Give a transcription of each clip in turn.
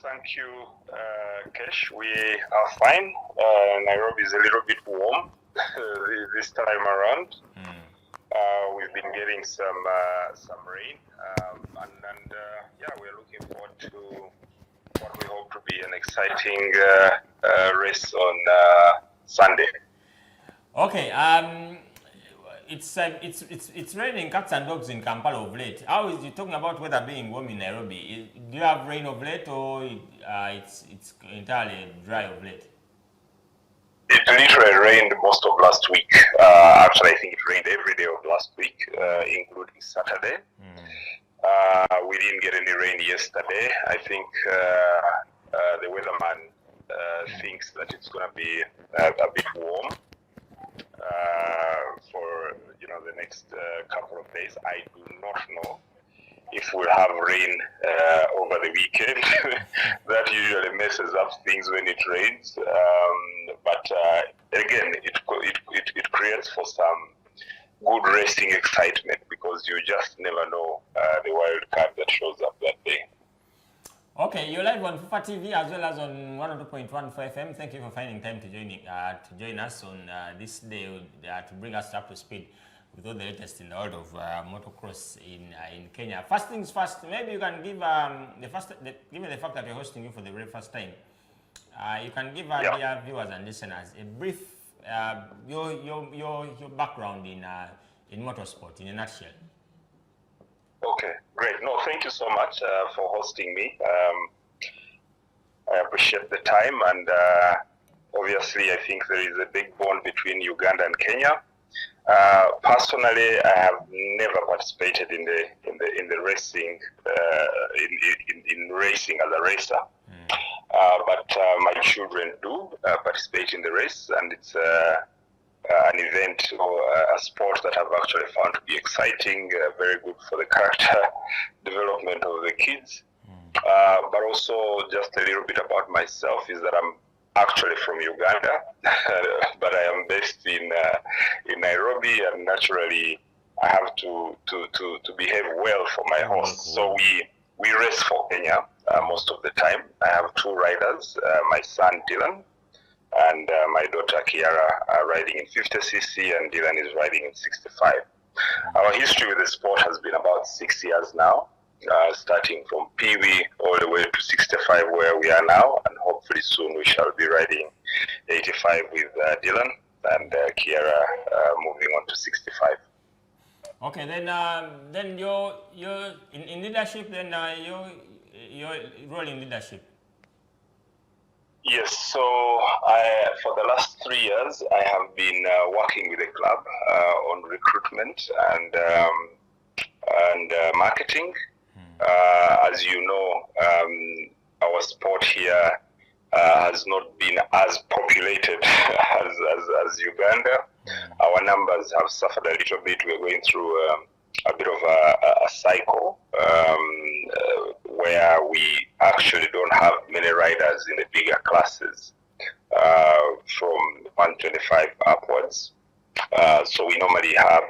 Thank you, Kesh. We are fine. Nairobi is a little bit warm this time around. We've been getting some rain, and yeah, we're looking forward to what we hope to be an exciting race on Sunday. Okay. It's raining cats and dogs in Kampala of late. How is you talking about weather being warm in Nairobi? Do you have rain of late, or it's entirely dry of late? It literally rained most of last week. Actually, I think it rained every day of last week, including Saturday. We didn't get any rain yesterday. I think the weatherman thinks that it's going to be a bit warm for the next couple of days. I do not know if we'll have rain over the weekend. That usually messes up things when it rains. But again, it creates for some good racing excitement, because you just never know the wild card that shows up that day. Okay, you're live on FIFA TV as well as on 102.1 for FM. Thank you for finding time to join us on this day to bring us up to speed with all the latest in the world of motocross in Kenya. First things first, maybe you can give given the fact that we're hosting you for the very first time, you can give our dear viewers and listeners a brief your background in motorsport in a nutshell. Okay, great. No, thank you so much for hosting me. I appreciate the time, and obviously I think there is a big bond between Uganda and Kenya. Personally, I have never participated in the racing in racing as a racer, but my children do participate in the race, and it's an event or a sport that I've actually found to be exciting, very good for the character development of the kids. But also, just a little bit about myself is that I'm actually from Uganda, but I am based in Nairobi, and naturally I have to behave well for my host. So we race for Kenya most of the time. I have two riders, my son Dylan and my daughter Kiara are riding in 50cc, and Dylan is riding in 65. Our history with the sport has been about 6 years now, starting from Pee-wee all the way to 65 where we are now, and hopefully soon we shall be riding 85 with Dylan, and Kiara moving on to 65. Okay, then you're in leadership. Then your role in leadership. Yes, so for the last 3 years, I have been working with the club on recruitment and marketing. As you know, our sport here has not been as populated as Uganda. Our numbers have suffered a little bit. We're going through a bit of a cycle where we actually don't have many riders in the bigger classes from 125 upwards. So we normally have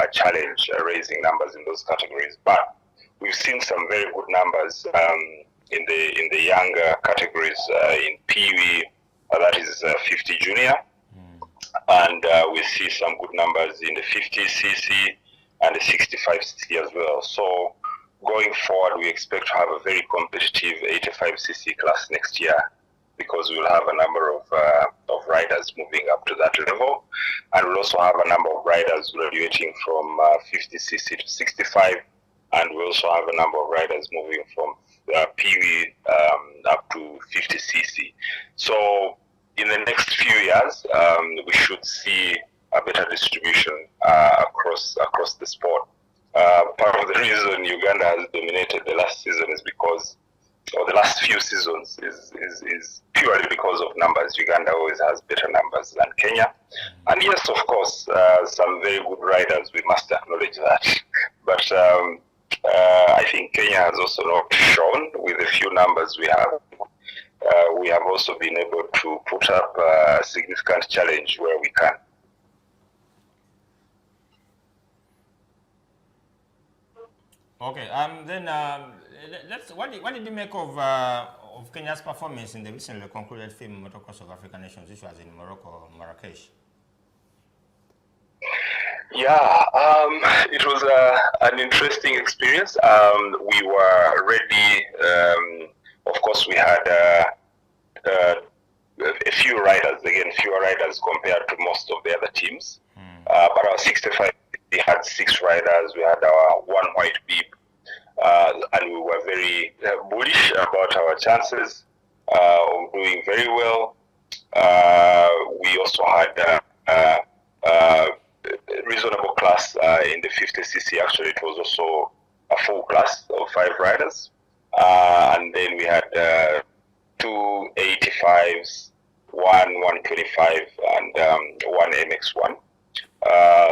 a challenge raising numbers in those categories. But we've seen some very good numbers in the younger categories in Pee-wee, that is 50 junior, and we see some good numbers in the 50cc and the 65cc as well. So going forward, we expect to have a very competitive 85cc class next year, because we'll have a number of riders moving up to that level, and we'll also have a number of riders graduating from 50cc to 65, and we also have a number of riders moving from Pee-wee up to 50cc. So in the next few years, we should see a better distribution across the sport. Part of the reason Uganda has dominated the last season is because, or the last few seasons, is purely because of numbers. Uganda always has better numbers than Kenya. And yes, of course, some very good riders, we must acknowledge that. But I think Kenya has also not shown with the few numbers we have. We have also been able to put up a significant challenge where we can. Okay. Then what did you make of of Kenya's performance in the recently concluded FIM Motocross of African Nations, which was in Morocco, Marrakesh? Yeah, it was an interesting experience. We were ready. Of course, we had a few riders, again, fewer riders compared to most of the other teams. But our 65, we had 6 riders. We had our 1 white beep. And we were very bullish about our chances of doing very well. We also had reasonable class in the 50cc. Actually, it was also a full class of 5 riders. And then we had 2 85s, 1 125, and 1 MX1.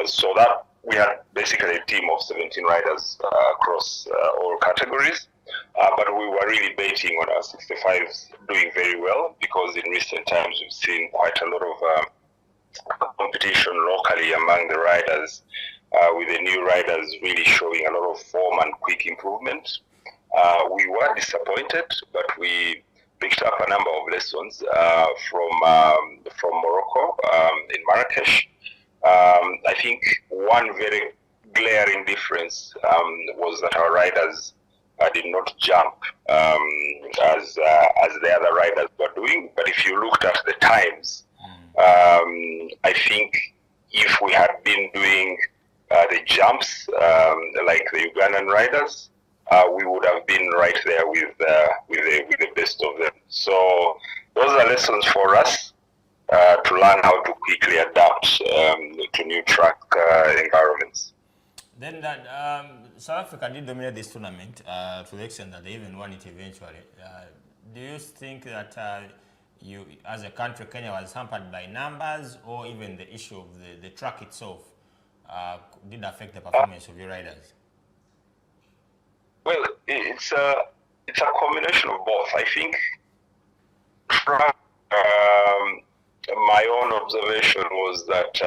So that we had basically a team of 17 riders across all categories. But we were really betting on our 65s doing very well, because in recent times we've seen quite a lot of competition locally among the riders, with the new riders really showing a lot of form and quick improvement. We were disappointed, but we picked up a number of lessons from Morocco in Marrakesh. I think one very glaring difference was that our riders did not jump as the other riders were doing. But if you looked at the times, I think if we had been doing the jumps like the Ugandan riders, we would have been right there with the best of them. So those are lessons for us to learn how to quickly adapt to new track environments. Then that South Africa did dominate this tournament to the extent that they even won it eventually. Do you think that you, as a country, Kenya was hampered by numbers, or even the issue of the track itself did affect the performance of your riders? Well, it's a combination of both. I think track, my own observation was that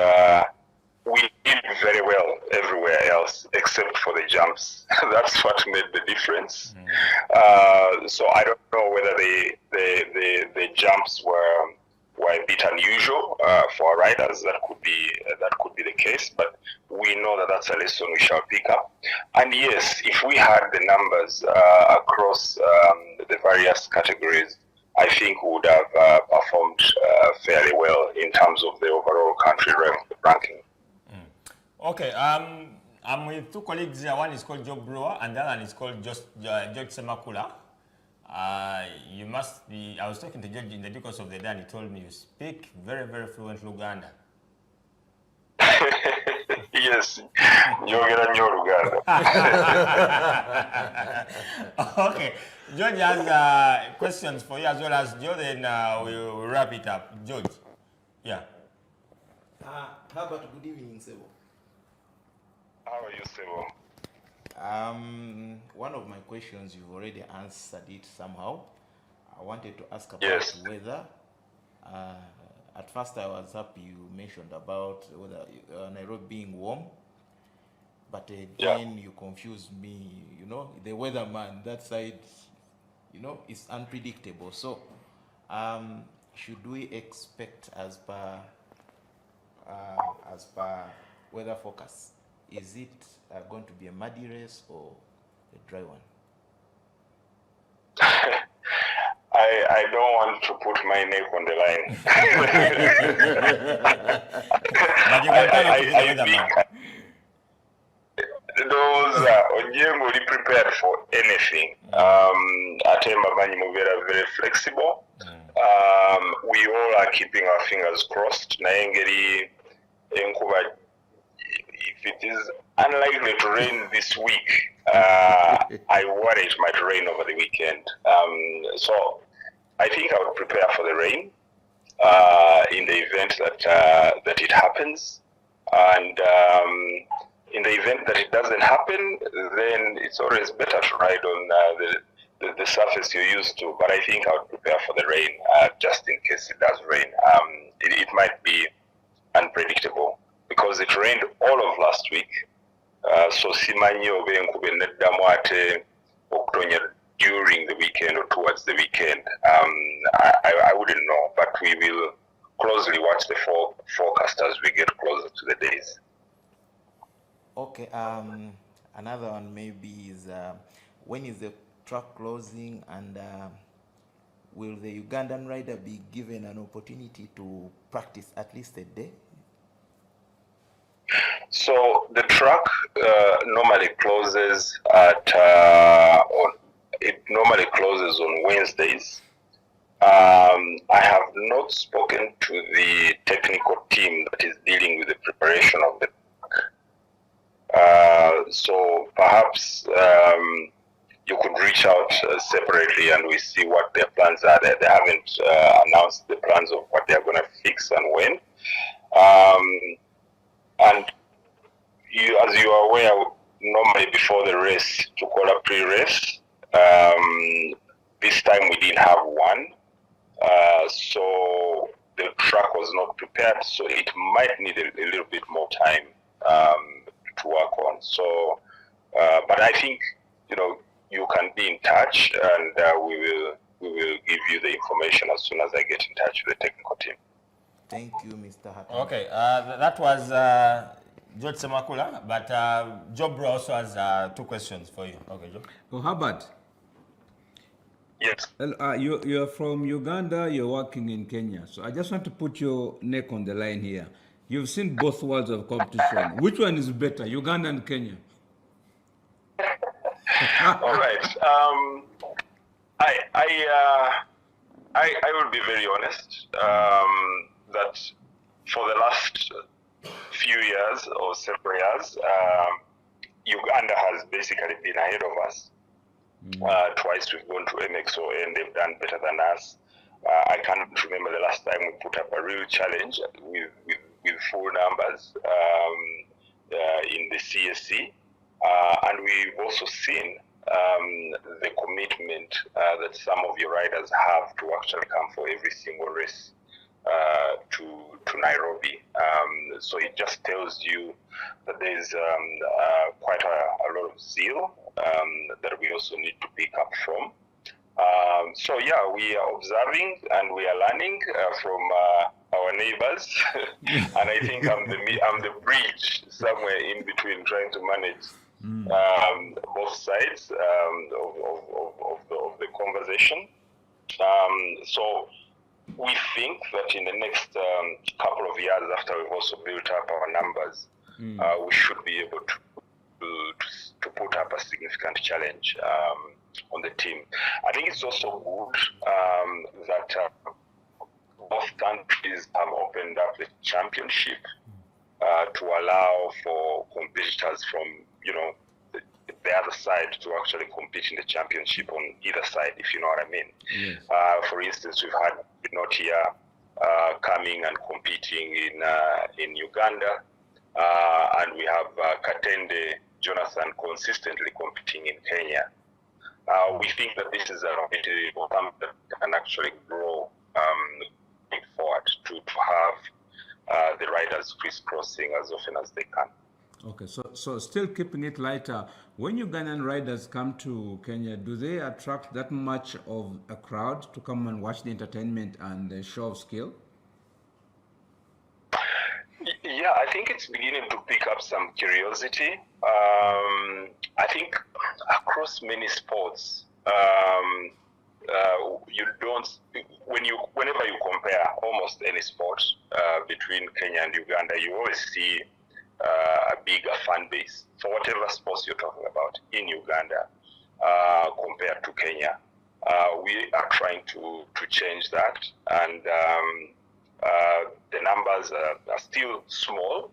we did very well everywhere else except for the jumps. That's what made the difference. So I don't know whether the jumps were a bit unusual for our riders. That could be the case, but we know that that's a lesson we shall pick up. And yes, if we had the numbers across the various categories, I think we would have performed fairly well in terms of the overall country ranking. Okay, I'm with 2 colleagues here. One is called Joe Brewer, and the other one is called George Semakula. You must be, I was talking to George in the course of the day, and he told me you speak very, very fluent Luganda. Yes, Nyogera nyo Luganda. Okay, George has questions for you as well as Joe, then we'll wrap it up. George, yeah. Herbert, good evening, Sebo. How are you, Sebo? One of my questions, you've already answered it somehow. I wanted to ask about weather. At first I was happy you mentioned about whether Nairobi being warm, but then you confused me. You know, the weatherman, that side, you know, is unpredictable. So should we expect, as per weather forecast, is it going to be a muddy race or a dry one? I don't want to put my neck on the line. But you can tell it to the weatherman. Those Onjem will be prepared for anything. Atemba Manyi Muvera very flexible. We all are keeping our fingers crossed. Naengeri Enkuba, if it is unlikely to rain this week, I worry it might rain over the weekend. So I think I would prepare for the rain in the event that it happens, and in the event that it doesn't happen, then it's always better to ride on the surface you're used to. But I think I would prepare for the rain just in case it does rain. It might be unpredictable because it rained all of last week. So simanyi oba enkuba eneddamu ate okutonya during the weekend or towards the weekend, I wouldn't know, but we will closely watch the forecast as we get closer to the days. Okay, another one maybe is when is the track closing, and will the Ugandan rider be given an opportunity to practice at least a day? So the track normally closes it normally closes on Wednesdays. I have not spoken to the technical team that is dealing with the preparation of the track. So perhaps you could reach out separately and we see what their plans are. They haven't announced the plans of what they're going to fix and when. And as you are aware, normally before the race, to call a pre-race, this time we didn't have one. So the track was not prepared, so it might need a little bit more time to work on. So, but I think, you can be in touch, and we will give you the information as soon as I get in touch with the technical team. Thank you, Mr. Hatanga. Okay, that was George Semakula, but Job also has 2 questions for you. Okay, Job. Oh, Herbert. Yes. You're from Uganda, you're working in Kenya. So I just want to put your neck on the line here. You've seen both worlds of competition. Which one is better, Uganda and Kenya? All right. I will be very honest that for the last few years or several years, Uganda has basically been ahead of us. Twice we've gone to MXO and they've done better than us. I can't remember the last time we put up a real challenge with full numbers in the CSC. And we've also seen the commitment that some of your riders have to actually come for every single race to Nairobi. So it just tells you that there's quite a lot of zeal that we also need to pick up from. So yeah, we are observing and we are learning from our neighbors, and I think I'm the bridge somewhere in between, trying to manage both sides of the conversation. So we think that in the next couple of years, after we've also built up our numbers, we should be able to put up a significant challenge on the team. I think it's also good that both countries have opened up the championship to allow for competitors from, the other side to actually compete in the championship on either side, if you know what I mean. Yes. For instance, we've had Notia coming and competing in Uganda, and we have Katende Jonathan consistently competing in Kenya. We think that this is an opportunity for them that can actually grow forward to have the riders crisscrossing as often as they can. Okay, so still keeping it lighter, when Ugandan riders come to Kenya, do they attract that much of a crowd to come and watch the entertainment and the show of skill? Yeah, I think it's beginning to pick up some curiosity. I think across many sports, you don't, whenever you compare almost any sport between Kenya and Uganda, you always see a bigger fan base for whatever sports you're talking about in Uganda compared to Kenya. We are trying to change that, and the numbers are still small,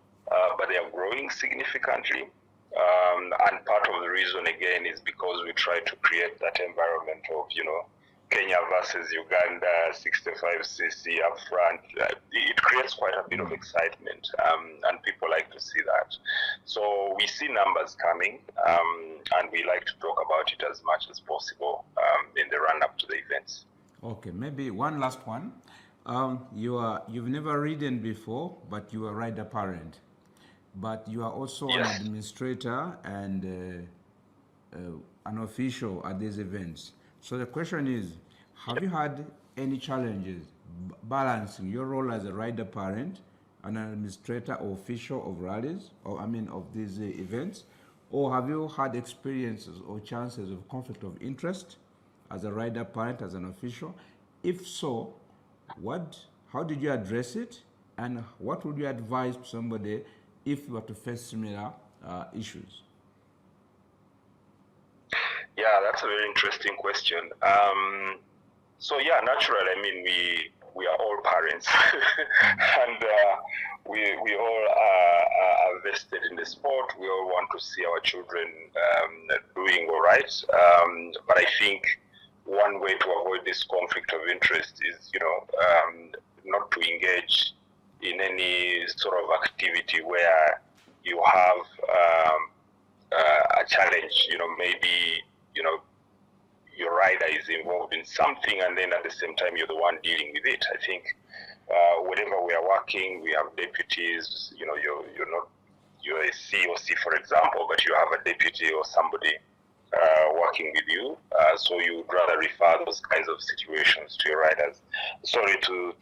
but they are growing significantly. And part of the reason, again, is because we try to create that environment of, Kenya versus Uganda, 65cc up front. It creates quite a bit of excitement, and people like to see that. So we see numbers coming, and we like to talk about it as much as possible in the run-up to the events. Okay, maybe one last one. You've never ridden before, but you are a rider parent. But you are also Yes. an administrator and an official at these events. So the question is, have you had any challenges balancing your role as a rider parent, an administrator or official of rallies, or I mean of these events, or have you had experiences or chances of conflict of interest as a rider parent, as an official? If so, how did you address it, and what would you advise somebody if you were to face similar issues? Yeah, that's a very interesting question. So yeah, naturally, I mean, we are all parents, and we all are vested in the sport. We all want to see our children doing all right. But I think one way to avoid this conflict of interest is, not to engage in any sort of activity where you have a challenge. Maybe your rider is involved in something, and then at the same time you're the one dealing with it. I think whenever we are working, we have deputies. You're a COC, for example, but you have a deputy or somebody working with you. So you would rather refer those kinds of situations to your riders. Sorry, to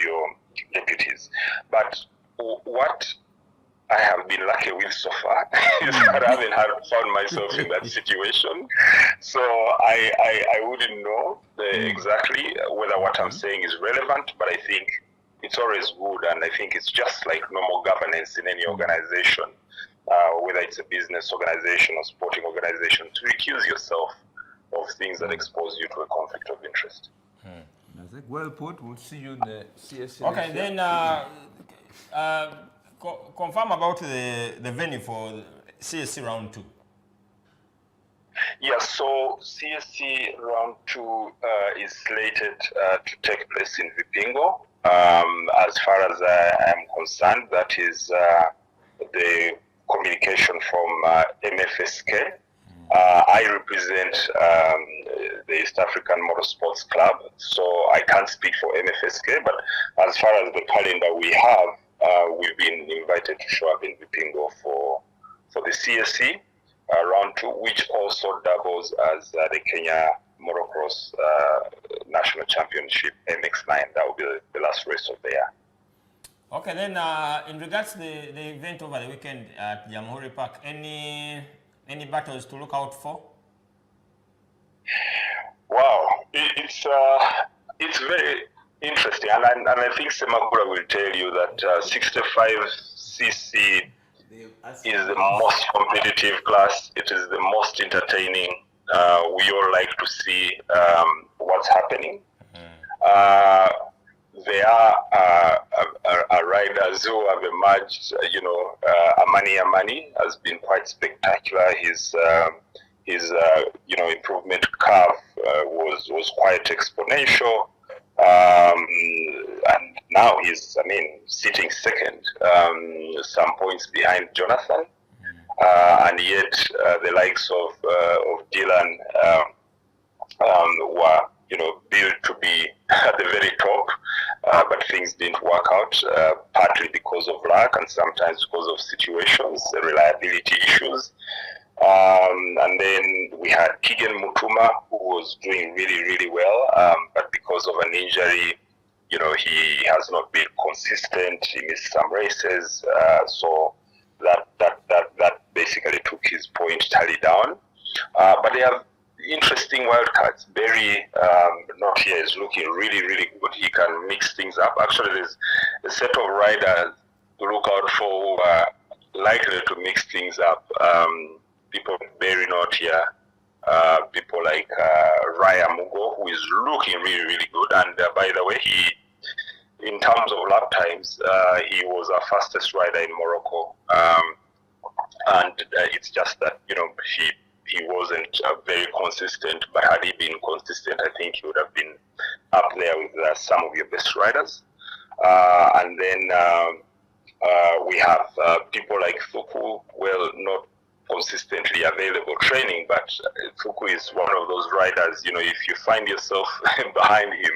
your deputies. But what I have been lucky with so far is that I haven't found myself in that situation. So I wouldn't know exactly whether what I'm saying is relevant, but I think it's always good, and I think it's just like normal governance in any organization, whether it's a business organization or sporting organization, to recuse yourself of things that expose you to a conflict of interest. I think well put. We'll see you in the CSC. Okay, then confirm about the venue for CSC round 2. Yeah, so CSC round 2 is slated to take place in Vipingo. As far as I am concerned, that is the communication from MFSK. I represent the East African Motorsports Club, so I can't speak for MFSK, but as far as the calendar we have, we've been invited to show up in Vipingo for the CSC round 2, which also doubles as the Kenya Motocross National Championship MX9. That will be the last race of the year. Okay, then in regards to the event over the weekend at Jamhuri Park, any battles to look out for? Wow, it's very interesting, and I think Semakura will tell you that 65cc is the most competitive class. It is the most entertaining. We all like to see what's happening. There are riders who have emerged. Amani has been quite spectacular. His improvement curve was quite exponential. And now he's, sitting second, some points behind Jonathan. And yet the likes of Dylan were, built to be at the very top, but things didn't work out, partly because of luck and sometimes because of situations, reliability issues. And then we had Keegan Mutuma, who was doing really, really well, but because of an injury, he has not been consistent. He missed some races, so that basically took his point tally down. But they have interesting wildcards. Barry, not here, is looking really, really good. He can mix things up. Actually, there's a set of riders to look out for who are likely to mix things up. People like Barry, not here. People like Raya Mugo, who is looking really, really good. And by the way, in terms of lap times, he was our fastest rider in Morocco. And it's just that, he wasn't very consistent, but had he been consistent, I think he would have been up there with some of your best riders. And then we have people like Thuku, well, not consistently available training, but Thuku is one of those riders, if you find yourself behind him,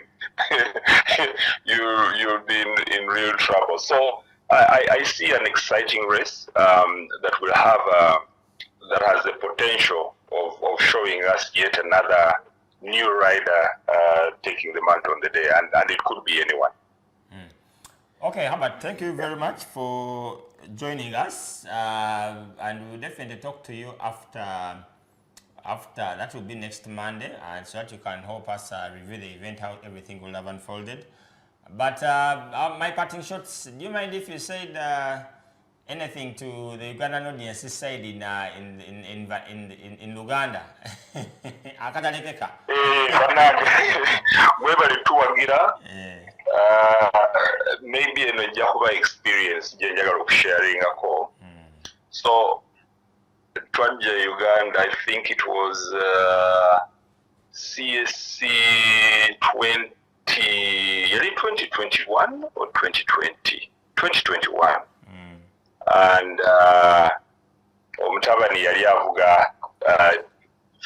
you'll be in real trouble. So I see an exciting race that will have that has the potential of showing us yet another new rider taking the mantle on the day, and it could be anyone. Okay, Herbert, thank you very much for joining us, and we'll definitely talk to you after that will be next Monday, and so that you can help us review the event, how everything will have unfolded. But my parting shots, do you mind if you said anything to the Ugandan audience side in Uganda? Akatalekeka. Maybe in a Jahova experience, sharing a call. So, Twanja Uganda, I think it was CSC 2021 or 2020? 2021. And Omutabani yali avuga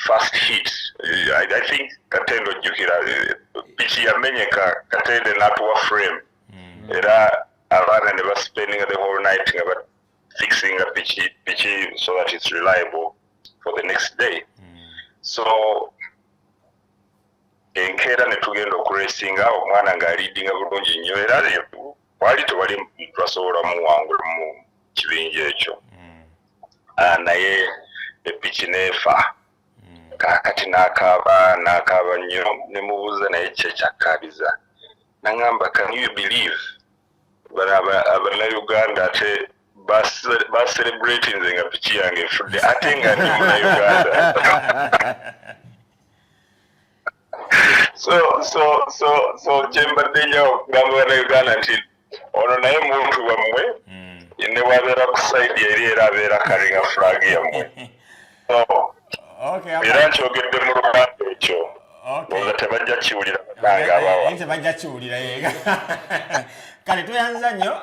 first hit. I think Katendo Jukira pichi yamenyeka Katende natuwa frame. Era abana ne ba spending the whole night about fixing a pichi so that it's reliable for the next day. So enkera ne tugenda okuresinga omwana nga leading bulungi nnyo era wali tewali twasobola muwangula mu kibinja ekyo. Naye epichi nefa kakati n'akaaba nnyo ne mubuuza naye kyekyakkabiza nangamba, can you believe Abannayuganda ate celebrating nga pichi yange efudde ate nga ndi Munnayuganda. So kyembadde nyo okugamba Bannayuganda nti ono naye muntu wammwe ne wabeera ku side eri era abeera kalinga flag yammwe. Era nkyogedde mu Luganda ekyo oza tebajja kiwulira bannange abawa. Tebajja kiwulira yega. Kale tweyanza nnyo.